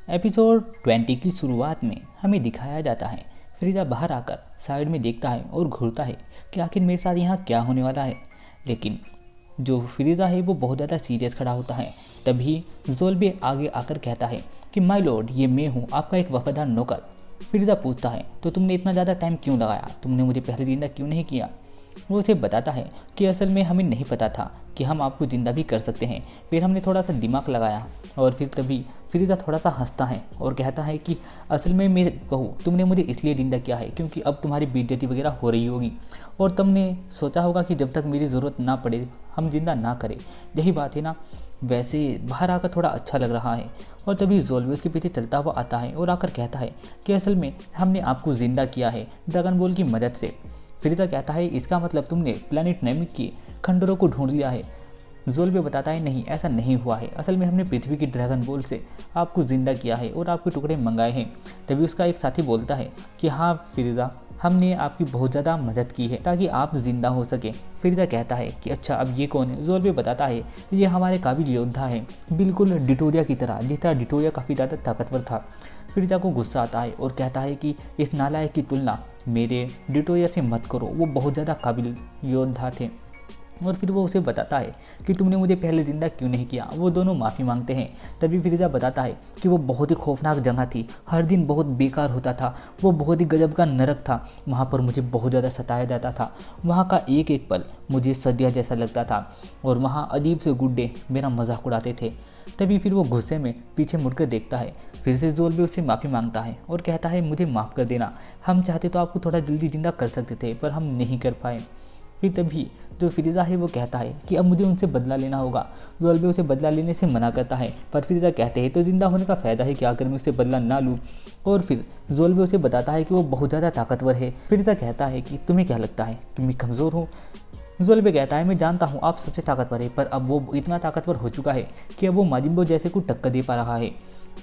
Episode 20 की शुरुआत में हमें दिखाया जाता है फ्रीजा बाहर आकर साइड में देखता है और घूरता है कि आखिर मेरे साथ यहाँ क्या होने वाला है। लेकिन जो फ्रीजा है वो बहुत ज़्यादा सीरियस खड़ा होता है। तभी ज़ोल्बे आगे आकर कहता है कि माय लॉर्ड, ये मैं हूँ, आपका एक वफादार नौकर। फ्रीजा पूछता है तो तुमने इतना ज़्यादा टाइम क्यों लगाया, तुमने मुझे पहले जिंदा क्यों नहीं किया। वो उसे बताता है कि असल में हमें नहीं पता था कि हम आपको ज़िंदा भी कर सकते हैं, फिर हमने थोड़ा सा दिमाग लगाया और फिर तभी फ्रीजा थोड़ा सा हंसता है और कहता है कि असल में मैं कहूँ तुमने मुझे इसलिए ज़िंदा किया है क्योंकि अब तुम्हारी बेइज्जती वगैरह हो रही होगी और तुमने सोचा होगा कि जब तक मेरी ज़रूरत ना पड़े हम जिंदा ना करें। यही बात है ना। वैसे बाहर आकर थोड़ा अच्छा लग रहा है और तभी ज़ोल्बे उसके पीछे चलता हुआ आता है और आकर कहता है कि असल में हमने आपको ज़िंदा किया है ड्रैगन बॉल की मदद से। फ्रीजा कहता है इसका मतलब तुमने प्लैनेट नेमिक के खंडरों को ढूंढ लिया है। ज़ोल्बे बताता है नहीं, ऐसा नहीं हुआ है, असल में हमने पृथ्वी की ड्रैगन बॉल से आपको ज़िंदा किया है और आपके टुकड़े मंगाए हैं। तभी उसका एक साथी बोलता है कि हाँ फ्रीजा, हमने आपकी बहुत ज़्यादा मदद की है ताकि आप ज़िंदा हो सके। फ्रीजा कहता है कि अच्छा अब ये कौन है। ज़ोल्बे बताता है ये हमारे काबिल योद्धा है, बिल्कुल डिटोरिया की तरह, जिस तरह डिटोरिया काफ़ी ज़्यादा ताकतवर था। फ्रीजा को गुस्सा आता है और कहता है कि इस नालायक की तुलना मेरे डिटोरिया से मत करो, वो बहुत ज़्यादा काबिल योद्धा थे। और फिर वो उसे बताता है कि तुमने मुझे पहले ज़िंदा क्यों नहीं किया। वो दोनों माफ़ी मांगते हैं। तभी फ्रीजा बताता है कि वो बहुत ही खौफनाक जगह थी, हर दिन बहुत बेकार होता था, वो बहुत ही गजब का नरक था, वहाँ पर मुझे बहुत ज़्यादा सताया जाता था, वहाँ का एक एक पल मुझे सदिया जैसा लगता था और वहाँ अजीब से गुड्डे मेरा मजाक उड़ाते थे। तभी फिर वो गुस्से में पीछे मुड़कर देखता है। फिर से ज़ोल्बे उससे माफ़ी मांगता है और कहता है मुझे माफ़ कर देना, हम चाहते तो आपको थोड़ा जल्दी ज़िंदा कर सकते थे पर हम नहीं कर पाए। फिर तभी जो फ्रीजा है वो कहता है कि अब मुझे उनसे बदला लेना होगा। ज़ोल्बे उसे बदला लेने से मना करता है पर फ्रीजा कहते हैं तो ज़िंदा होने का फ़ायदा है कि अगर मैं उससे बदला ना लूँ। और फिर ज़ोल्बे उसे बताता है कि वो बहुत ज़्यादा ताकतवर है। फ्रीजा कहता है कि तुम्हें क्या लगता है कि मैं कमज़ोर हूँ। ज़ोल्बे कहता है मैं जानता हूँ आप सबसे ताकतवर है, पर अब वो इतना ताकतवर हो चुका है कि अब वो माजिम्बो जैसे को टक्कर दे पा रहा है।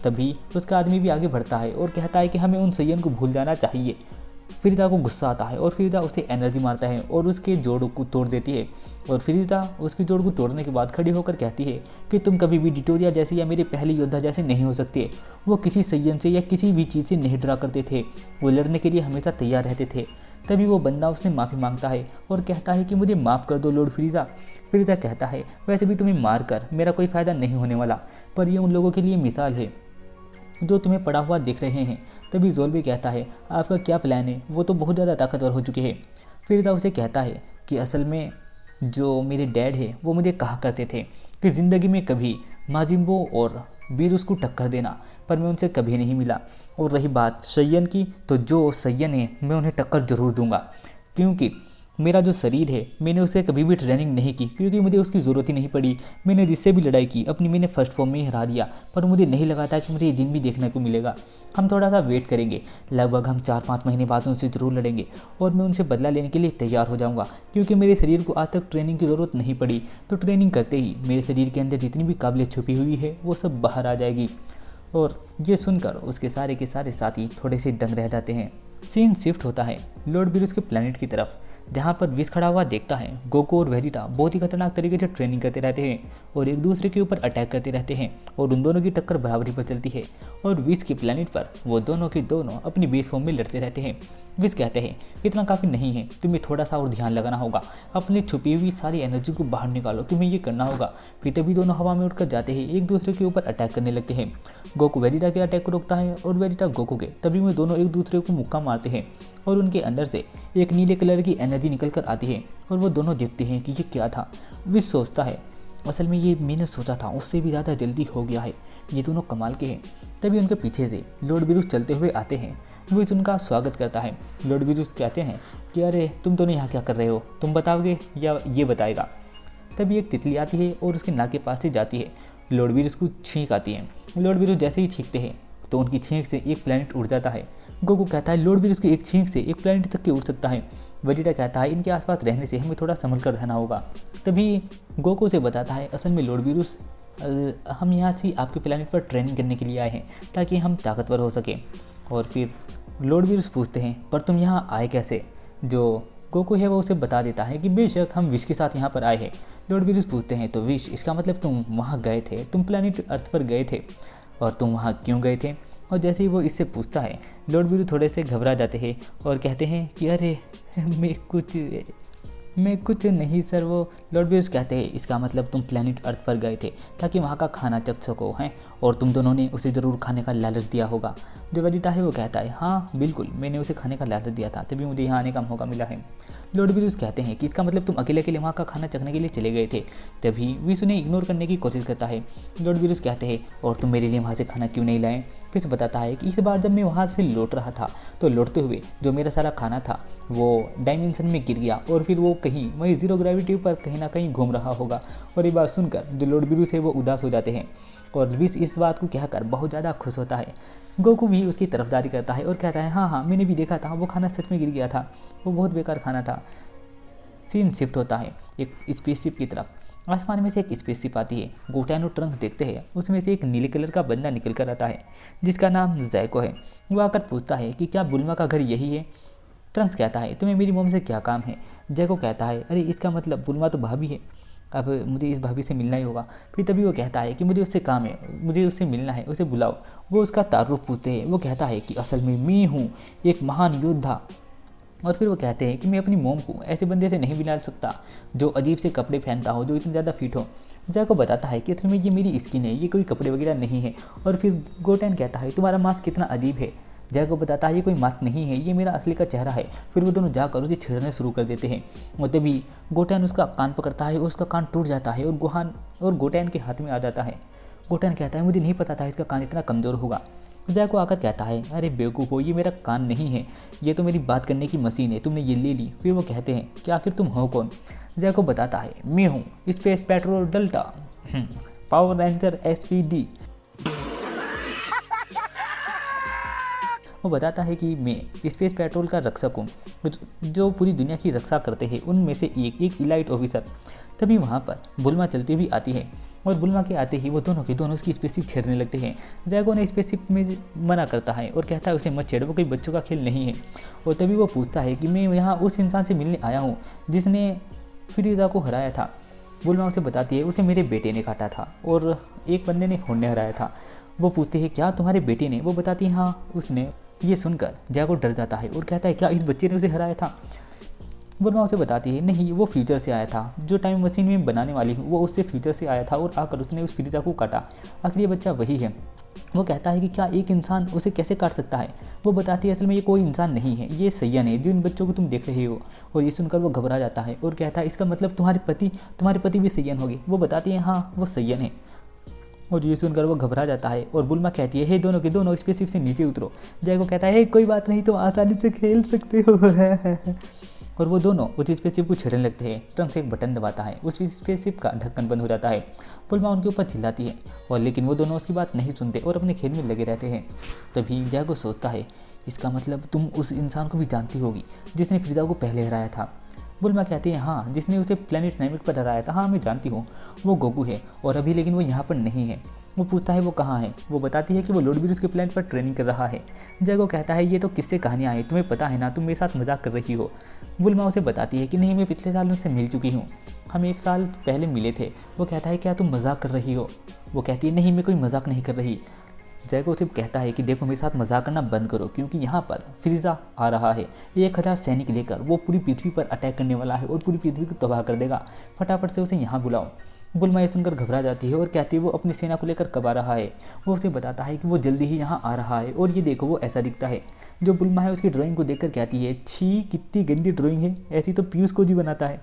तभी उसका आदमी भी आगे बढ़ता है और कहता है कि हमें उन सैयन को भूल जाना चाहिए। फ्रीजा को गुस्सा आता है और फ्रीजा उसे एनर्जी मारता है और उसके जोड़ को तोड़ देती है। और फ्रीजा उसकी जोड़ को तोड़ने के बाद खड़ी होकर कहती है कि तुम कभी भी डिटोरिया जैसे या मेरे पहले योद्धा जैसे नहीं हो सकते। वो किसी सैयन से या किसी भी चीज़ से नहीं डरा करते थे, वो लड़ने के लिए हमेशा तैयार रहते थे। तभी वो बंदा उसने माफ़ी मांगता है और कहता है कि मुझे माफ़ कर दो लॉर्ड फ्रीजा। फ्रीजा कहता है वैसे भी तुम्हें मार कर मेरा कोई फ़ायदा नहीं होने वाला, पर यह उन लोगों के लिए मिसाल है जो तुम्हें पड़ा हुआ देख रहे हैं। तभी ज़ोल्बे कहता है आपका क्या प्लान है, वो तो बहुत ज़्यादा ताकतवर हो चुके हैं। फ्रीजा उसे कहता है कि असल में जो मेरे डैड है वो मुझे कहा करते थे कि ज़िंदगी में कभी माजिम्बो और वीरुस को टक्कर देना, पर मैं उनसे कभी नहीं मिला। और रही बात सैयन की, तो जो सैयन है मैं उन्हें टक्कर ज़रूर दूंगा, क्योंकि मेरा जो शरीर है मैंने उसे कभी भी ट्रेनिंग नहीं की क्योंकि मुझे उसकी ज़रूरत ही नहीं पड़ी। मैंने जिससे भी लड़ाई की अपनी मैंने फर्स्ट फॉर्म में ही हरा दिया, पर मुझे नहीं लगा था कि मुझे ये दिन भी देखने को मिलेगा। हम थोड़ा सा वेट करेंगे, लगभग हम 4-5 महीने बाद उनसे ज़रूर लड़ेंगे और मैं उनसे बदला लेने के लिए तैयार हो जाऊँगा, क्योंकि मेरे शरीर को आज तक ट्रेनिंग की ज़रूरत नहीं पड़ी। तो ट्रेनिंग करते ही मेरे शरीर के अंदर जितनी भी काबिलियत छुपी हुई है वो सब बाहर आ जाएगी। और ये सुनकर उसके सारे के सारे साथी थोड़े से दंग रह जाते हैं। सीन शिफ्ट होता है लॉर्ड वीरुस के प्लैनेट की तरफ, जहाँ पर विश खड़ा हुआ देखता है गोकू और वेजिटा बहुत ही खतरनाक तरीके से ट्रेनिंग करते रहते हैं और एक दूसरे के ऊपर अटैक करते रहते हैं और उन दोनों की टक्कर बराबरी पर चलती है। और विश के प्लैनेट पर वो दोनों के दोनों अपनी बेस फॉर्म में लड़ते रहते हैं। विश कहते हैं इतना काफ़ी नहीं है, तुम्हें थोड़ा सा और ध्यान लगाना होगा, अपनी छुपी हुई सारी एनर्जी को बाहर निकालो, तुम्हें ये करना होगा। फिर तभी दोनों हवा में उड़कर जाते हैं, एक दूसरे के ऊपर अटैक करने लगते हैं। गोकू वेजिटा के अटैक को रोकता है और वेजिटा गोकू के। तभी वो दोनों एक दूसरे को मुक्का मारते हैं और उनके अंदर से एक नीले कलर की एनर्जी निकल कर आती है और वो दोनों देखते हैं कि ये क्या था। विश सोचता है असल में ये मैंने सोचा था उससे भी ज़्यादा जल्दी हो गया है, ये दोनों कमाल के हैं। तभी उनके पीछे से लॉर्ड वीरुस चलते हुए आते हैं। विश उनका स्वागत करता है। लॉर्ड वीरुस कहते हैं कि अरे तुम दोनों यहाँ क्या कर रहे हो, तुम बताओगे या ये बताएगा। तभी एक तितली आती है और उसके नाक के पास से जाती है। लॉर्ड वीरुस को छींक आती है। लॉर्ड वीरुस जैसे ही छींकते हैं तो उनकी छींक से एक प्लैनेट उड़ जाता है। गोकू कहता है लॉर्ड वीरुस की एक छींक से एक प्लैनेट तक के उड़ सकता है। वेजिटा कहता है इनके आसपास रहने से हमें थोड़ा संभल कर रहना होगा। तभी गोकू से बताता है असल में लॉर्ड वीरुस हम यहाँ से आपके प्लैनेट पर ट्रेनिंग करने के लिए आए हैं ताकि हम ताकतवर हो सकें। और फिर लॉर्ड वीरुस पूछते हैं पर तुम यहाँ आए कैसे। जो गोकू है वो उसे बता देता है कि बेशक हम विश के साथ यहाँ पर आए हैं। लॉर्ड वीरुस पूछते हैं तो विश इसका मतलब तुम वहाँ गए थे, तुम प्लैनेट अर्थ पर गए थे। और तुम वहाँ क्यों गए थे। और जैसे ही वो इससे पूछता है, लॉर्ड वीरू थोड़े से घबरा जाते हैं और कहते हैं कि अरे मैं कुछ नहीं सर। वो लॉर्ड वीरू कहते हैं, इसका मतलब तुम प्लेनेट अर्थ पर गए थे ताकि वहाँ का खाना चख सको हैं, और तुम दोनों ने उसे ज़रूर खाने का लालच दिया होगा। जो वेजिटा है वो कहता है, हाँ बिल्कुल, मैंने उसे खाने का लालच दिया था, तभी मुझे यहाँ आने का मौका मिला है। लॉर्ड वीरूस कहते हैं कि इसका मतलब तुम अकेले अकेले वहाँ का खाना चखने के लिए चले गए थे। तभी विश उन्हें इग्नोर करने की कोशिश करता है। लॉर्ड वीरूस कहते हैं, और तुम मेरे लिए वहाँ से खाना क्यों नहीं लाए। फिर बताता है कि इस बार जब मैं वहाँ से लौट रहा था तो लौटते हुए जो मेरा सारा खाना था वो डायमेंशन में गिर गया, और फिर वो कहीं वही जीरो ग्रेविटी पर कहीं ना कहीं घूम रहा होगा। और ये बात सुनकर जो लॉर्ड वीरूस है वो उदास हो जाते हैं, और विश इस बात को कहकर बहुत ज़्यादा खुश होता है। गोकू भी उसकी तरफदारी करता है और कहता है, हाँ हाँ मैंने भी देखा था, वो खाना सच में गिर गया था, वो बहुत बेकार खाना था। सीन शिफ्ट होता है एक स्पेसशिप की तरफ। आसमान में से एक स्पेसशिप आती है। गोटेन और ट्रंक्स देखते हैं, उसमें से एक नीले कलर का बंदा निकल कर आता है जिसका नाम जैको है। वो आकर पूछता है कि क्या बुल्मा का घर यही है। ट्रंक्स कहता है, तुम्हें मेरी मॉम से क्या काम है। जैको कहता है, अरे इसका मतलब बुल्मा तो भाभी है, अब मुझे इस भाभी से मिलना ही होगा। फिर तभी वो कहता है कि मुझे उससे काम है, मुझे उससे मिलना है, उसे बुलाओ। वो उसका तारुफ पूछते हैं। वो कहता है कि असल में मैं हूँ एक महान योद्धा। और फिर वो कहते हैं कि मैं अपनी मोम को ऐसे बंदे से नहीं मिला सकता जो अजीब से कपड़े पहनता हो, जो इतने ज़्यादा फिट हो। जैको बताता है कि असल में ये मेरी स्किन है, ये कोई कपड़े वगैरह नहीं है। और फिर गोटेन कहता है, तुम्हारा मास्क कितना अजीब है। जैको बताता है, ये कोई मास्क नहीं है, ये मेरा असली का चेहरा है। फिर वो दोनों जाकर उसे छेड़ने शुरू कर देते हैं, और तभी गोटेन उसका कान पकड़ता है और उसका कान टूट जाता है और गोटेन के हाथ में आ जाता है। गोटेन कहता है, मुझे नहीं पता था इसका कान इतना कमज़ोर होगा। जैको आकर कहता है, अरे बेवकूफ़ हो, ये मेरा कान नहीं है, ये तो मेरी बात करने की मशीन है, तुमने ये ले ली। फिर वो कहते हैं कि आखिर तुम हो कौन। जैको बताता है, मैं हूँ space petrol delta, power ranger SPD। वो बताता है कि मैं स्पेस पेट्रोल का रक्षक हूँ, जो पूरी दुनिया की रक्षा करते हैं, उनमें से एक इलाइट ऑफिसर। तभी वहाँ पर बुल्मा चलती हुई आती है, और बुल्मा के आते ही वो दोनों के दोनों उसकी स्पेसशिप छेड़ने लगते हैं। जैगो ने स्पेसशिप में मना करता है और कहता है उसे मत छेड़ो, वो कोई बच्चों का खेल नहीं है। और तभी वो पूछता है कि मैं यहाँ उस इंसान से मिलने आया हूँ जिसने फ्रीजा को हराया था। बुल्मा उसे बताती है, उसे मेरे बेटे ने काटा था और एक बंदे ने होने हराया था। वो पूछते हैं, क्या तुम्हारे बेटे ने। वो बताती है, हाँ उसने। ये सुनकर जैगो डर जाता है और कहता है, क्या इस बच्चे ने उसे हराया था। बुल्मा उसे बताती है, नहीं वो फ्यूचर से आया था, जो टाइम मशीन में बनाने वाली हूँ वो उससे फ्यूचर से आया था और आकर उसने उस फ्रीजा को काटा। आखिर ये बच्चा वही है। वो कहता है कि क्या एक इंसान उसे कैसे काट सकता है। वो बताती है, असल में ये कोई इंसान नहीं है, ये सैयन है, जिन बच्चों को तुम देख रहे हो। और ये सुनकर वो घबरा जाता है और कहता है, इसका मतलब तुम्हारे पति भी सैयन होंगे। वो बताती है, हाँ वो सैयन है। और ये सुनकर वो घबरा जाता है और बुल्मा कहती है, हे दोनों के दोनों स्पेसशिप से नीचे उतरो। जैगो कहता है, कोई बात नहीं, तुम आसानी से खेल सकते हो। और वो दोनों उस स्पेसशिप को छेड़ने लगते हैं। ट्रंक्स एक बटन दबाता है, उस स्पेसशिप का ढक्कन बंद हो जाता है। बुल्मा उनके ऊपर चिल्लाती है, और लेकिन वो दोनों उसकी बात नहीं सुनते और अपने खेल में लगे रहते हैं। तभी जैगो सोचता है, इसका मतलब तुम उस इंसान को भी जानती होगी जिसने फ्रीजा को पहले हराया था। बुल्मा कहती है, हाँ जिसने उसे प्लेनेट नामिक पर हराया था, हाँ मैं जानती हूँ, वो गोकू है और अभी लेकिन वो यहाँ पर नहीं है। वो पूछता है वो कहाँ है। वो बताती है कि वो लॉर्ड वीरूस के प्लेनेट पर ट्रेनिंग कर रहा है। जैगो कहता है, ये तो किससे कहानियाँ हैं, तुम्हें पता है ना, तुम मेरे साथ मजाक कर रही हो। बुल्मा उसे बताती है कि नहीं, मैं पिछले साल उससे मिल चुकी हूँ, हम 1 साल पहले मिले थे। वो कहता है, क्या तुम मजाक कर रही हो। वो कहती है, नहीं मैं कोई मजाक नहीं कर रही। जैको उसे कहता है कि देखो मेरे साथ मजाक करना बंद करो, क्योंकि यहाँ पर फ्रीजा आ रहा है, 1000 सैनिक लेकर वो पूरी पृथ्वी पर अटैक करने वाला है और पूरी पृथ्वी को तबाह कर देगा, फटाफट से उसे यहाँ बुलाओ। बुल्मा ये सुनकर घबरा जाती है और कहती है वो अपनी सेना को लेकर कब आ रहा है। वो उसे बताता है कि वो जल्दी ही यहाँ आ रहा है, और ये देखो वो ऐसा दिखता है। जो बुल्मा है उसकी ड्राइंग को देखकर कहती है, छी कितनी गंदी ड्राइंग है, ऐसी तो पीयूष को जी बनाता है।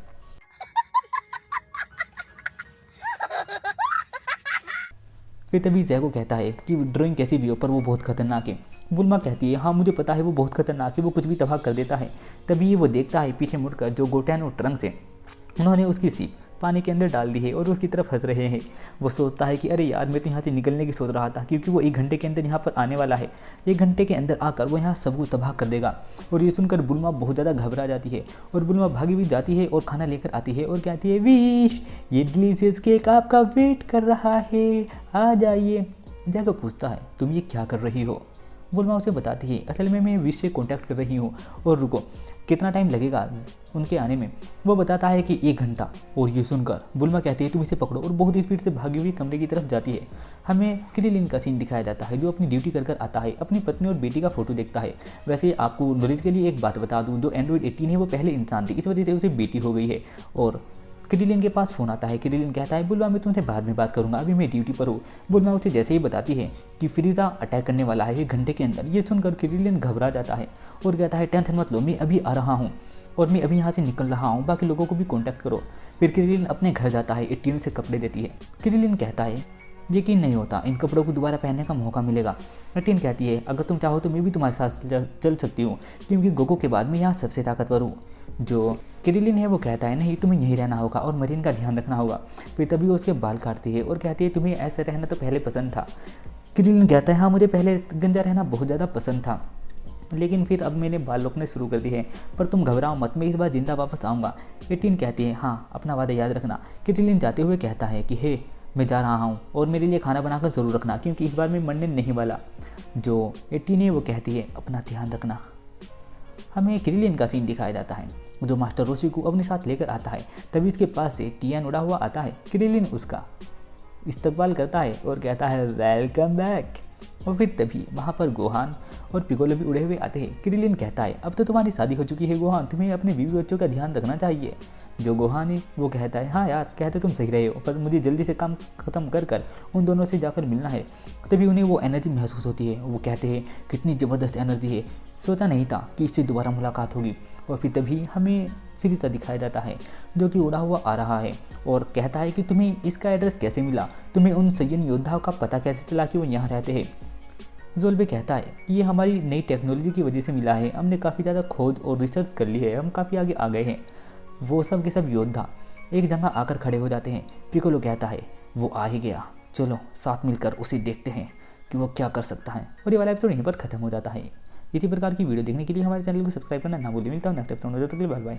फिर तभी जैको कहता है कि ड्राइंग कैसी भी हो पर वो बहुत खतरनाक है। बुल्मा कहती है, हाँ मुझे पता है वो बहुत खतरनाक है, वो कुछ भी तबाह कर देता है। तभी वो देखता है पीछे मुड़कर जो गोटेन और ट्रंक्स है, उन्होंने उसकी सीप पानी के अंदर डाल दी है और उसकी तरफ हंस रहे हैं। वो सोचता है कि अरे यार मैं तो यहाँ से निकलने की सोच रहा था, क्योंकि वो 1 घंटे के अंदर यहाँ पर आने वाला है। 1 घंटे के अंदर आकर वो यहाँ सबको तबाह कर देगा। और ये सुनकर बुल्मा बहुत ज़्यादा घबरा जाती है और बुल्मा भागी हुई जाती है और खाना लेकर आती है और कहती है, विश ये डिलीशियस केक आपका वेट कर रहा है, आ जाइए। जैको पूछता है, तुम ये क्या कर रही हो। बुल्मा उसे बताती है, असल में मैं विश से कॉन्टैक्ट कर रही हूँ, और रुको कितना टाइम लगेगा उनके आने में। वो बताता है कि 1 घंटा। और ये सुनकर बुल्मा कहती है, तुम इसे पकड़ो, और बहुत स्पीड से भागी हुई कमरे की तरफ जाती है। हमें क्रिलिन का सीन दिखाया जाता है जो अपनी ड्यूटी कर आता है, अपनी पत्नी और बेटी का फोटो देखता है। वैसे आपको नॉलेज के लिए एक बात बता दूं, जो एंड्रॉइड 18 है वो पहले इंसान थी, इस वजह से उसे बेटी हो गई है। और क्रिलिन के पास फ़ोन आता है। क्रिलिन कहता है बुलवा मैं तुमसे बाद में बात करूंगा, अभी मैं ड्यूटी पर हूँ। बुलवा उसे जैसे ही बताती है कि फिरिज़ा अटैक करने वाला है 1 घंटे के अंदर, ये सुनकर क्रिलिन घबरा जाता है और कहता है टेंशन मत लो, मैं अभी आ रहा हूँ और मैं अभी यहाँ से निकल रहा हूँ, बाकी लोगों को भी कॉन्टैक्ट करो। फिर क्रिलिन अपने घर जाता है, 18 से कपड़े देती है। क्रिलिन कहता है यकीन नहीं होता इन कपड़ों को दोबारा पहनने का मौका मिलेगा। 18 कहती है अगर तुम चाहो तो मैं भी तुम्हारे साथ चल सकती हूँ, क्योंकि गोगो के बाद मैं यहाँ सबसे ताकतवर हूँ। जो क्रिलिन है वो कहता है नहीं, तुम्हें यहीं रहना होगा और मरीन का ध्यान रखना होगा। फिर तभी वो उसके बाल काटती है और कहती है तुम्हें ऐसे रहना तो पहले पसंद था। क्रिलिन कहता है हाँ मुझे पहले गंजा रहना बहुत ज़्यादा पसंद था, लेकिन फिर अब मैंने बाल रोकने शुरू कर दिए हैं, पर तुम घबराओ मत, मैं इस बार जिंदा वापस आऊँगा। 18 कहती है हाँ अपना वादा याद रखना। क्रिलिन जाते हुए कहता है कि हे मैं जा रहा हूँ और मेरे लिए खाना बनाकर ज़रूर रखना, क्योंकि इस बार मैं मरने नहीं वाला। जो 18 है वो कहती है अपना ध्यान रखना। हमें क्रिलिन का सीन दिखाया जाता है जो मास्टर रोशी को अपने साथ लेकर आता है। तभी उसके पास से टियान उड़ा हुआ आता है। क्रिलिन उसका इस्तकबाल करता है और कहता है वेलकम बैक। और फिर तभी वहाँ पर गोहान और पिकोलो भी उड़े हुए आते हैं। क्रिलिन कहता है अब तो तुम्हारी शादी हो चुकी है गोहान, तुम्हें अपने बीवी बच्चों का ध्यान रखना चाहिए। जो गोहान है वो कहता है हाँ यार कहते तुम सही रहे हो, पर मुझे जल्दी से काम ख़त्म कर उन दोनों से जाकर मिलना है। तभी उन्हें वो एनर्जी महसूस होती है। वो कहते हैं कितनी ज़बरदस्त एनर्जी है, सोचा नहीं था कि इससे दोबारा मुलाकात होगी। और फिर तभी हमें फिरिज़ा दिखाया जाता है जो कि उड़ा हुआ आ रहा है और कहता है कि तुम्हें इसका एड्रेस कैसे मिला, तुम्हें उन सैयन योद्धाओं का पता कैसे चला कि वो यहाँ रहते हैं। जोल्बे कहता है कि ये हमारी नई टेक्नोलॉजी की वजह से मिला है, हमने काफ़ी ज़्यादा खोज और रिसर्च कर ली है, हम काफ़ी आगे आ गए हैं। वो सब के सब योद्धा एक जगह आकर खड़े हो जाते हैं। पिकोलो कहता है वो आ ही गया, चलो साथ मिलकर उसे देखते हैं कि वो क्या कर सकता है। और ये वाला एपिसोड यहीं पर खत्म हो जाता है। इसी प्रकार की वीडियो देखने के लिए हमारे चैनल को सब्सक्राइब करना ना भूलिए। मिलता हूँ नेक्स्ट एपिसोड में, तब तक के लिए बाय बाय।